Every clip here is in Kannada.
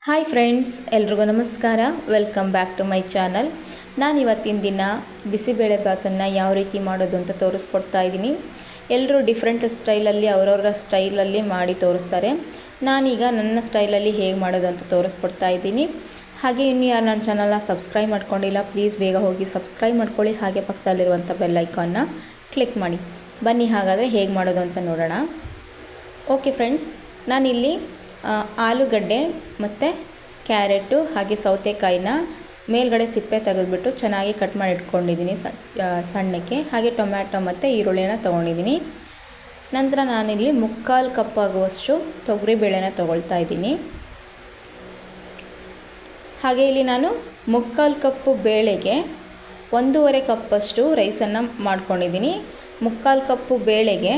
ಹಾಯ್ ಫ್ರೆಂಡ್ಸ್, ಎಲ್ರಿಗೂ ನಮಸ್ಕಾರ. Welcome back to my channel. ನಾನು ಇವತ್ತಿನ ದಿನ ಬಿಸಿಬೇಳೆ ಬಾತನ್ನು ಯಾವ ರೀತಿ ಮಾಡೋದು ಅಂತ ತೋರಿಸ್ಕೊಡ್ತಾ ಇದ್ದೀನಿ. ಎಲ್ಲರೂ ಡಿಫ್ರೆಂಟ್ ಸ್ಟೈಲಲ್ಲಿ ಅವರವರ ಸ್ಟೈಲಲ್ಲಿ ಮಾಡಿ ತೋರಿಸ್ತಾರೆ. ನಾನೀಗ ನನ್ನ ಸ್ಟೈಲಲ್ಲಿ ಹೇಗೆ ಮಾಡೋದು ಅಂತ ತೋರಿಸ್ಕೊಡ್ತಾ ಇದ್ದೀನಿ. ಹಾಗೆ ಇನ್ನು ಯಾರು ನನ್ನ ಚಾನಲ್ನ ಸಬ್ಸ್ಕ್ರೈಬ್ ಮಾಡ್ಕೊಂಡಿಲ್ಲ, ಪ್ಲೀಸ್ ಬೇಗ ಹೋಗಿ ಸಬ್ಸ್ಕ್ರೈಬ್ ಮಾಡ್ಕೊಳ್ಳಿ. ಹಾಗೆ ಪಕ್ಕದಲ್ಲಿರುವಂಥ ಬೆಲ್ ಐಕಾನ್ನ ಕ್ಲಿಕ್ ಮಾಡಿ. ಬನ್ನಿ ಹಾಗಾದರೆ ಹೇಗೆ ಮಾಡೋದು ಅಂತ ನೋಡೋಣ. ಓಕೆ ಫ್ರೆಂಡ್ಸ್, ನಾನಿಲ್ಲಿ ಆಲೂಗಡ್ಡೆ ಮತ್ತು ಕ್ಯಾರೆಟು ಹಾಗೆ ಸೌತೆಕಾಯಿನ ಮೇಲ್ಗಡೆ ಸಿಪ್ಪೆ ತೆಗೆದುಬಿಟ್ಟು ಚೆನ್ನಾಗಿ ಕಟ್ ಮಾಡಿ ಇಟ್ಕೊಂಡಿದ್ದೀನಿ ಸಣ್ಣಕ್ಕೆ. ಹಾಗೆ ಟೊಮ್ಯಾಟೊ ಮತ್ತು ಈರುಳ್ಳಿನ ತೊಗೊಂಡಿದ್ದೀನಿ. ನಂತರ ನಾನಿಲ್ಲಿ 3/4 ಕಪ್ ಆಗುವಷ್ಟು ತೊಗರಿಬೇಳೆನ ತೊಗೊಳ್ತಾ ಇದ್ದೀನಿ. ಹಾಗೆ ಇಲ್ಲಿ ನಾನು 3/4 ಕಪ್ಪು ಬೇಳೆಗೆ 1.5 ಕಪ್ಪಷ್ಟು ರೈಸನ್ನು ಮಾಡ್ಕೊಂಡಿದ್ದೀನಿ. 3/4 ಕಪ್ಪು ಬೇಳೆಗೆ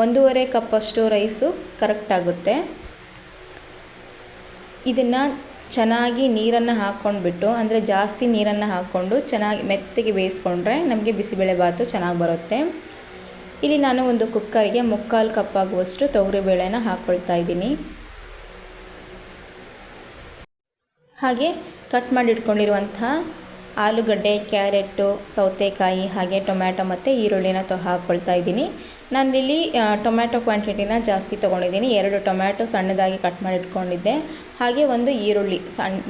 1.5 ಕಪ್ಪಷ್ಟು ರೈಸು ಕರೆಕ್ಟಾಗುತ್ತೆ. ಇದನ್ನು ಚೆನ್ನಾಗಿ ನೀರನ್ನು ಹಾಕ್ಕೊಂಡ್ಬಿಟ್ಟು, ಅಂದರೆ ಜಾಸ್ತಿ ನೀರನ್ನು ಹಾಕ್ಕೊಂಡು ಚೆನ್ನಾಗಿ ಮೆತ್ತಗೆ ಬೇಯಿಸ್ಕೊಂಡ್ರೆ ನಮಗೆ ಬಿಸಿಬೇಳೆಬಾತು ಚೆನ್ನಾಗಿ ಬರುತ್ತೆ. ಇಲ್ಲಿ ನಾನು ಒಂದು ಕುಕ್ಕರಿಗೆ 3/4 ಕಪ್ ಆಗುವಷ್ಟು ತೊಗರಿಬೇಳೆನ ಹಾಕ್ಕೊಳ್ತಾ ಇದ್ದೀನಿ. ಹಾಗೆ ಕಟ್ ಮಾಡಿ ಇಟ್ಕೊಂಡಿರುವಂಥ ಆಲೂಗಡ್ಡೆ, ಕ್ಯಾರೆಟು, ಸೌತೆಕಾಯಿ ಹಾಗೆ ಟೊಮ್ಯಾಟೊ ಮತ್ತು ಈರುಳ್ಳಿನ ಹಾಕ್ಕೊಳ್ತಾ ಇದ್ದೀನಿ. ನಾನಿಲ್ಲಿ ಟೊಮ್ಯಾಟೊ ಕ್ವಾಂಟಿಟಿನ ಜಾಸ್ತಿ ತೊಗೊಂಡಿದ್ದೀನಿ. 2 ಟೊಮ್ಯಾಟೊ ಸಣ್ಣದಾಗಿ ಕಟ್ ಮಾಡಿ ಇಟ್ಕೊಂಡಿದ್ದೆ. ಹಾಗೆ ಒಂದು ಈರುಳ್ಳಿ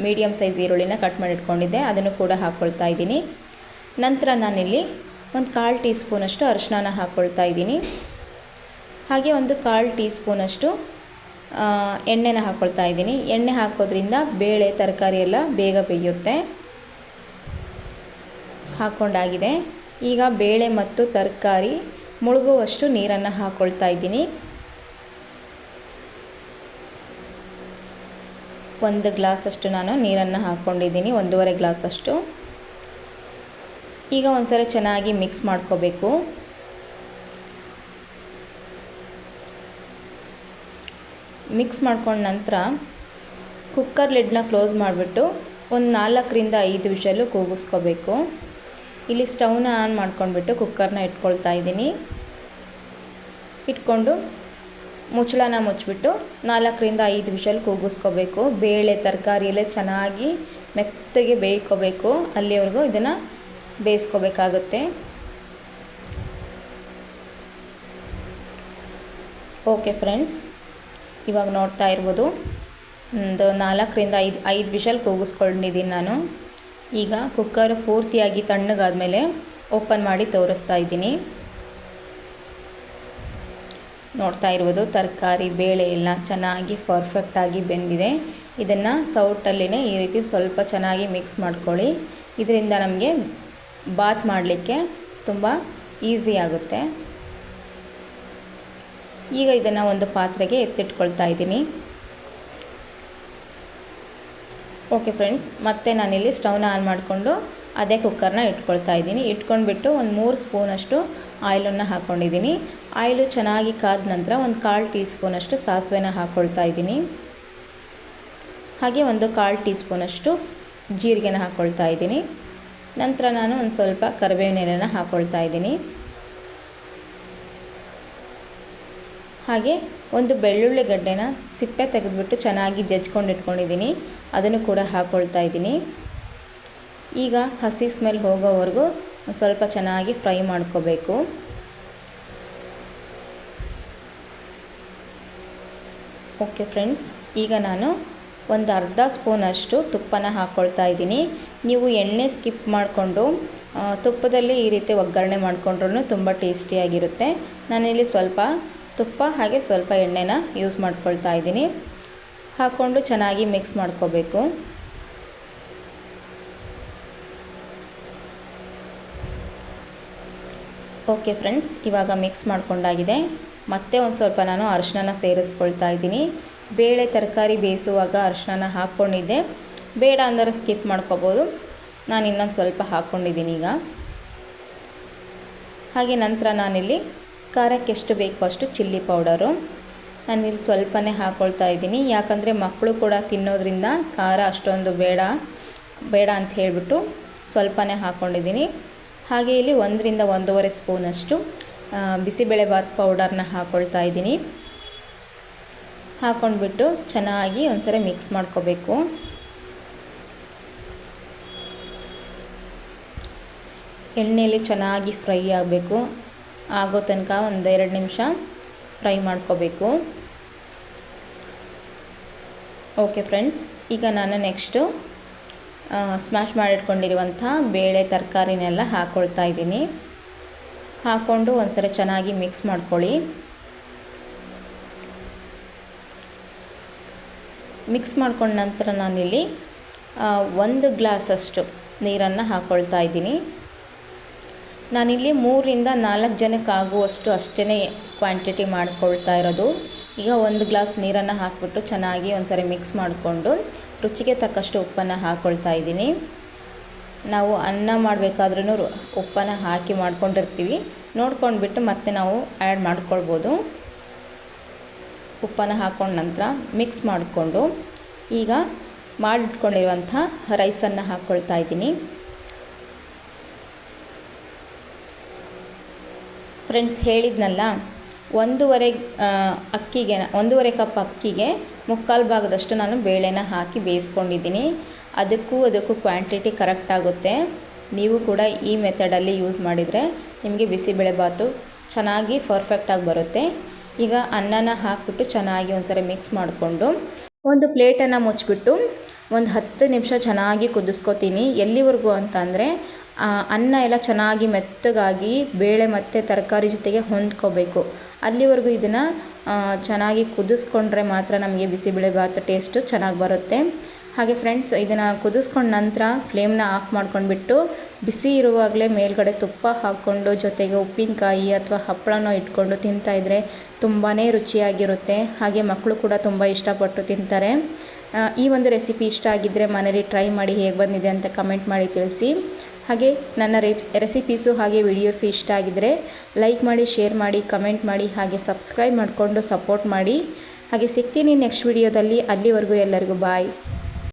ಮೀಡಿಯಮ್ ಸೈಜ್ ಈರುಳ್ಳಿನ ಕಟ್ ಮಾಡಿ ಇಟ್ಕೊಂಡಿದ್ದೆ, ಅದನ್ನು ಕೂಡ ಹಾಕ್ಕೊಳ್ತಾ ಇದ್ದೀನಿ. ನಂತರ ನಾನಿಲ್ಲಿ ಒಂದು 1/4 ಟೀ ಸ್ಪೂನಷ್ಟು ಅರಿಶಿನ ಹಾಕ್ಕೊಳ್ತಾ ಇದ್ದೀನಿ. ಹಾಗೆ ಒಂದು 1/4 ಟೀ ಸ್ಪೂನಷ್ಟು ಎಣ್ಣೆನ ಹಾಕ್ಕೊಳ್ತಾ ಇದ್ದೀನಿ. ಎಣ್ಣೆ ಹಾಕೋದ್ರಿಂದ ಬೇಳೆ ತರಕಾರಿ ಎಲ್ಲ ಬೇಗ ಬೇಯುತ್ತೆ. ಹಾಕ್ಕೊಂಡಾಗಿದೆ. ಈಗ ಬೇಳೆ ಮತ್ತು ತರಕಾರಿ ಮುಳುಗುವಷ್ಟು ನೀರನ್ನು ಹಾಕ್ಕೊಳ್ತಾ ಇದ್ದೀನಿ. 1 ಗ್ಲಾಸಷ್ಟು ನಾನು ನೀರನ್ನು ಹಾಕ್ಕೊಂಡಿದ್ದೀನಿ, 1.5 ಗ್ಲಾಸಷ್ಟು. ಈಗ ಒಂದ್ಸಲ ಚೆನ್ನಾಗಿ ಮಿಕ್ಸ್ ಮಾಡ್ಕೋಬೇಕು. ಮಿಕ್ಸ್ ಮಾಡ್ಕೊಂಡ ನಂತರ ಕುಕ್ಕರ್ ಲಿಡ್ನ ಕ್ಲೋಸ್ ಮಾಡಿಬಿಟ್ಟು ಒಂದು 4ರಿಂದ 5 ವಿಷಲು ಕೂಗಿಸ್ಕೋಬೇಕು. ಇಲ್ಲಿ ಸ್ಟವ್ನ ಆನ್ ಮಾಡ್ಕೊಂಡ್ಬಿಟ್ಟು ಕುಕ್ಕರ್ನ ಇಟ್ಕೊಳ್ತಾ ಇದ್ದೀನಿ. ಇಟ್ಕೊಂಡು ಮುಚ್ಚಳನ ಮುಚ್ಚಿಬಿಟ್ಟು 4ರಿಂದ 5 ವಿಷಲ್ ಕೂಗಿಸ್ಕೋಬೇಕು. ಬೇಳೆ ತರಕಾರಿ ಎಲ್ಲ ಚೆನ್ನಾಗಿ ಮೆತ್ತಗೆ ಬೇಯ್ಕೋಬೇಕು. ಅಲ್ಲಿವರೆಗೂ ಇದನ್ನು ಬೇಯಿಸ್ಕೋಬೇಕಾಗುತ್ತೆ. ಓಕೆ ಫ್ರೆಂಡ್ಸ್, ಇವಾಗ ನೋಡ್ತಾ ಇರ್ಬೋದು, ಒಂದು 4ರಿಂದ 5 ವಿಷಲ್ ಕೂಗಿಸ್ಕೊಂಡಿದ್ದೀನಿ ನಾನು. ಈಗ ಕುಕ್ಕರ್ ಪೂರ್ತಿಯಾಗಿ ತಣ್ಣಗಾದ್ಮೇಲೆ ಓಪನ್ ಮಾಡಿ ತೋರಿಸ್ತಾ ಇದ್ದೀನಿ. ನೋಡ್ತಾ ಇರ್ಬೋದು, ತರಕಾರಿ ಬೇಳೆ ಎಲ್ಲ ಚೆನ್ನಾಗಿ ಪರ್ಫೆಕ್ಟಾಗಿ ಬೆಂದಿದೆ. ಇದನ್ನು ಸೌಟಲ್ಲಿನೇ ಈ ರೀತಿ ಸ್ವಲ್ಪ ಚೆನ್ನಾಗಿ ಮಿಕ್ಸ್ ಮಾಡ್ಕೊಳ್ಳಿ. ಇದರಿಂದ ನಮಗೆ ಬಾತ್ ಮಾಡಲಿಕ್ಕೆ ತುಂಬ ಈಸಿ ಆಗುತ್ತೆ. ಈಗ ಇದನ್ನು ಒಂದು ಪಾತ್ರೆಗೆ ಎತ್ತಿಟ್ಕೊಳ್ತಾ ಇದ್ದೀನಿ. ಓಕೆ ಫ್ರೆಂಡ್ಸ್, ಮತ್ತೆ ನಾನಿಲ್ಲಿ ಸ್ಟವ್ನ ಆನ್ ಮಾಡಿಕೊಂಡು ಅದೇ ಕುಕ್ಕರ್ನ ಇಟ್ಕೊಳ್ತಾ ಇದ್ದೀನಿ. ಇಟ್ಕೊಂಡ್ಬಿಟ್ಟು ಒಂದು 3 ಸ್ಪೂನಷ್ಟು ಆಯಿಲನ್ನು ಹಾಕ್ಕೊಂಡಿದ್ದೀನಿ. ಆಯಿಲು ಚೆನ್ನಾಗಿ ಕಾದ ನಂತರ ಒಂದು 1/4 ಟೀ ಸ್ಪೂನಷ್ಟು ಸಾಸಿವೆನ ಹಾಕ್ಕೊಳ್ತಾ ಇದ್ದೀನಿ. ಹಾಗೆ ಒಂದು 1/4 ಟೀ ಸ್ಪೂನಷ್ಟು ಜೀರಿಗೆನ ಹಾಕ್ಕೊಳ್ತಾ ಇದ್ದೀನಿ. ನಂತರ ನಾನು ಒಂದು ಸ್ವಲ್ಪ ಕರಿಬೇವಿನ ಎಲೆನ ಹಾಕ್ಕೊಳ್ತಾ ಇದ್ದೀನಿ. ಹಾಗೆ ಒಂದು ಬೆಳ್ಳುಳ್ಳಿ ಗಡ್ಡೆನ ಸಿಪ್ಪೆ ತೆಗೆದುಬಿಟ್ಟು ಚೆನ್ನಾಗಿ ಜಜ್ಕೊಂಡು ಇಟ್ಕೊಂಡಿದ್ದೀನಿ, ಅದನ್ನು ಕೂಡ ಹಾಕ್ಕೊಳ್ತಾ ಇದ್ದೀನಿ. ಈಗ ಹಸಿ ಸ್ಮೆಲ್ ಹೋಗೋವರೆಗೂ ಸ್ವಲ್ಪ ಚೆನ್ನಾಗಿ ಫ್ರೈ ಮಾಡ್ಕೋಬೇಕು. ಓಕೆ ಫ್ರೆಂಡ್ಸ್, ಈಗ ನಾನು ಒಂದು ಅರ್ಧ ಸ್ಪೂನಷ್ಟು ತುಪ್ಪನ ಹಾಕ್ಕೊಳ್ತಾ ಇದ್ದೀನಿ. ನೀವು ಎಣ್ಣೆ ಸ್ಕಿಪ್ ಮಾಡಿಕೊಂಡು ತುಪ್ಪದಲ್ಲಿ ಈ ರೀತಿ ಒಗ್ಗರಣೆ ಮಾಡಿಕೊಂಡ್ರೂ ತುಂಬ ಟೇಸ್ಟಿಯಾಗಿರುತ್ತೆ. ನಾನಿಲ್ಲಿ ಸ್ವಲ್ಪ ತುಪ್ಪ ಹಾಗೆ ಸ್ವಲ್ಪ ಎಣ್ಣೆನ ಯೂಸ್ ಮಾಡ್ಕೊಳ್ತಾ ಇದ್ದೀನಿ. ಹಾಕ್ಕೊಂಡು ಚೆನ್ನಾಗಿ ಮಿಕ್ಸ್ ಮಾಡ್ಕೋಬೇಕು. ಓಕೆ ಫ್ರೆಂಡ್ಸ್, ಇವಾಗ ಮಿಕ್ಸ್ ಮಾಡ್ಕೊಂಡಾಗಿದೆ. ಮತ್ತೆ ಒಂದು ಸ್ವಲ್ಪ ನಾನು ಅರಿಶಿನ ಸೇರಿಸ್ಕೊಳ್ತಾ ಇದ್ದೀನಿ. ಬೇಳೆ ತರಕಾರಿ ಬೇಯಿಸುವಾಗ ಅರಿಶಿನ ಹಾಕ್ಕೊಂಡಿದ್ದೆ, ಬೇಡ ಅಂದರೆ ಸ್ಕಿಪ್ ಮಾಡ್ಕೋಬೋದು. ನಾನು ಇನ್ನೊಂದು ಸ್ವಲ್ಪ ಹಾಕ್ಕೊಂಡಿದ್ದೀನಿ ಈಗ. ಹಾಗೆ ನಂತರ ನಾನಿಲ್ಲಿ ಖಾರಕ್ಕೆ ಎಷ್ಟು ಬೇಕೋ ಅಷ್ಟು ಚಿಲ್ಲಿ ಪೌಡರು ನಾನಿಲ್ಲಿ ಸ್ವಲ್ಪನೇ ಹಾಕ್ಕೊಳ್ತಾ ಇದ್ದೀನಿ. ಯಾಕಂದರೆ ಮಕ್ಕಳು ಕೂಡ ತಿನ್ನೋದ್ರಿಂದ ಖಾರ ಅಷ್ಟೊಂದು ಬೇಡ ಅಂತ ಹೇಳಿಬಿಟ್ಟು ಸ್ವಲ್ಪನೇ ಹಾಕ್ಕೊಂಡಿದ್ದೀನಿ. ಹಾಗೆ ಇಲ್ಲಿ 1ರಿಂದ 1.5 ಸ್ಪೂನಷ್ಟು ಬಿಸಿಬೇಳೆಬಾತ್ ಪೌಡರ್ನ ಹಾಕ್ಕೊಳ್ತಾ ಇದ್ದೀನಿ. ಹಾಕ್ಕೊಂಡ್ಬಿಟ್ಟು ಚೆನ್ನಾಗಿ ಒಂದ್ಸರಿ ಮಿಕ್ಸ್ ಮಾಡ್ಕೋಬೇಕು. ಎಣ್ಣೆಯಲ್ಲಿ ಚೆನ್ನಾಗಿ ಫ್ರೈ ಆಗಬೇಕು. ಆಗೋ ತನಕ ಒಂದು 2 ನಿಮಿಷ ಫ್ರೈ ಮಾಡ್ಕೋಬೇಕು. ಓಕೆ ಫ್ರೆಂಡ್ಸ್, ಈಗ ನಾನು ನೆಕ್ಸ್ಟು ಸ್ಮ್ಯಾಶ್ ಮಾಡಿಟ್ಕೊಂಡಿರುವಂಥ ಬೇಳೆ ತರಕಾರಿನೆಲ್ಲ ಹಾಕ್ಕೊಳ್ತಾ ಇದ್ದೀನಿ. ಹಾಕ್ಕೊಂಡು ಒಂದ್ಸರಿ ಚೆನ್ನಾಗಿ ಮಿಕ್ಸ್ ಮಾಡ್ಕೊಳ್ಳಿ. ಮಿಕ್ಸ್ ಮಾಡ್ಕೊಂಡ ನಂತರ ನಾನಿಲ್ಲಿ 1 ಗ್ಲಾಸಷ್ಟು ನೀರನ್ನು ಹಾಕ್ಕೊಳ್ತಾ ಇದ್ದೀನಿ. ನಾನಿಲ್ಲಿ 3 ರಿಂದ 4 ಜನಕ್ಕೆ ಆಗುವಷ್ಟು ಅಷ್ಟೇ ಕ್ವಾಂಟಿಟಿ ಮಾಡ್ಕೊಳ್ತಾ ಇರೋದು. ಈಗ 1 ಗ್ಲಾಸ್ ನೀರನ್ನು ಹಾಕಿಬಿಟ್ಟು ಚೆನ್ನಾಗಿ ಒಂದ್ಸರಿ ಮಿಕ್ಸ್ ಮಾಡಿಕೊಂಡು ರುಚಿಗೆ ತಕ್ಕಷ್ಟು ಉಪ್ಪನ್ನು ಹಾಕ್ಕೊಳ್ತಾ ಇದ್ದೀನಿ. ನಾವು ಅನ್ನ ಮಾಡಬೇಕಾದ್ರೂ ಉಪ್ಪನ್ನು ಹಾಕಿ ಮಾಡ್ಕೊಂಡಿರ್ತೀವಿ, ನೋಡ್ಕೊಂಡ್ಬಿಟ್ಟು ಮತ್ತೆ ನಾವು ಆ್ಯಡ್ ಮಾಡ್ಕೊಳ್ಬೋದು. ಉಪ್ಪನ್ನು ಹಾಕ್ಕೊಂಡ ನಂತರ ಮಿಕ್ಸ್ ಮಾಡಿಕೊಂಡು ಈಗ ಮಾಡಿಟ್ಕೊಂಡಿರುವಂಥ ರೈಸನ್ನು ಹಾಕ್ಕೊಳ್ತಾ ಇದ್ದೀನಿ. ಫ್ರೆಂಡ್ಸ್, ಹೇಳಿದ್ನಲ್ಲ, 1.5 ಕಪ್ ಅಕ್ಕಿಗೆ 3/4 ಭಾಗದಷ್ಟು ನಾನು ಬೇಳೆನ ಹಾಕಿ ಬೇಯಿಸ್ಕೊಂಡಿದ್ದೀನಿ. ಅದಕ್ಕೂ ಕ್ವಾಂಟಿಟಿ ಕರೆಕ್ಟ್ ಆಗುತ್ತೆ. ನೀವು ಕೂಡ ಈ ಮೆಥಡಲ್ಲಿ ಯೂಸ್ ಮಾಡಿದರೆ ನಿಮಗೆ ಬಿಸಿಬೇಳೆಬಾತು ಚೆನ್ನಾಗಿ ಪರ್ಫೆಕ್ಟಾಗಿ ಬರುತ್ತೆ. ಈಗ ಅನ್ನನ ಹಾಕಿಬಿಟ್ಟು ಚೆನ್ನಾಗಿ ಒಂದ್ಸರಿ ಮಿಕ್ಸ್ ಮಾಡಿಕೊಂಡು ಒಂದು ಪ್ಲೇಟನ್ನು ಮುಚ್ಚಿಬಿಟ್ಟು ಒಂದು 10 ನಿಮಿಷ ಚೆನ್ನಾಗಿ ಕುದಿಸ್ಕೊತೀನಿ. ಎಲ್ಲಿವರೆಗೂ ಅಂತಂದರೆ ಅನ್ನ ಎಲ್ಲ ಚೆನ್ನಾಗಿ ಮೆತ್ತಗಾಗಿ ಬೇಳೆ ಮತ್ತು ತರಕಾರಿ ಜೊತೆಗೆ ಹೊಂದ್ಕೋಬೇಕು. ಅಲ್ಲಿವರೆಗೂ ಇದನ್ನು ಚೆನ್ನಾಗಿ ಕುದಿಸ್ಕೊಂಡ್ರೆ ಮಾತ್ರ ನಮಗೆ ಬಿಸಿಬೇಳೆಬಾತು ಟೇಸ್ಟು ಚೆನ್ನಾಗಿ ಬರುತ್ತೆ. ಹಾಗೆ ಫ್ರೆಂಡ್ಸ್, ಇದನ್ನು ಕುದಿಸ್ಕೊಂಡ ನಂತರ ಫ್ಲೇಮ್ನ ಆಫ್ ಮಾಡ್ಕೊಂಡ್ಬಿಟ್ಟು ಬಿಸಿ ಇರುವಾಗಲೇ ಮೇಲ್ಗಡೆ ತುಪ್ಪ ಹಾಕ್ಕೊಂಡು ಜೊತೆಗೆ ಉಪ್ಪಿನಕಾಯಿ ಅಥವಾ ಹಪ್ಪಳನೋ ಇಟ್ಕೊಂಡು ತಿಂತಾಯಿದ್ರೆ ತುಂಬಾ ರುಚಿಯಾಗಿರುತ್ತೆ. ಹಾಗೆ ಮಕ್ಕಳು ಕೂಡ ತುಂಬ ಇಷ್ಟಪಟ್ಟು ತಿಂತಾರೆ. ಈ ಒಂದು ರೆಸಿಪಿ ಇಷ್ಟ ಆಗಿದ್ದರೆ ಮನೇಲಿ ಟ್ರೈ ಮಾಡಿ ಹೇಗೆ ಬಂದಿದೆ ಅಂತ ಕಮೆಂಟ್ ಮಾಡಿ ತಿಳಿಸಿ. ಹಾಗೆ ನನ್ನ ರೆಸಿಪೀಸು ಹಾಗೆ ವಿಡಿಯೋಸು ಇಷ್ಟ ಆಗಿದ್ದರೆ ಲೈಕ್ ಮಾಡಿ, ಶೇರ್ ಮಾಡಿ, ಕಮೆಂಟ್ ಮಾಡಿ, ಹಾಗೆ ಸಬ್ಸ್ಕ್ರೈಬ್ ಮಾಡಿಕೊಂಡು ಸಪೋರ್ಟ್ ಮಾಡಿ. ಹಾಗೆ ಸಿಗ್ತೀನಿ ನೆಕ್ಸ್ಟ್ ವಿಡಿಯೋದಲ್ಲಿ. ಅಲ್ಲಿವರೆಗೂ ಎಲ್ಲರಿಗೂ ಬಾಯ್.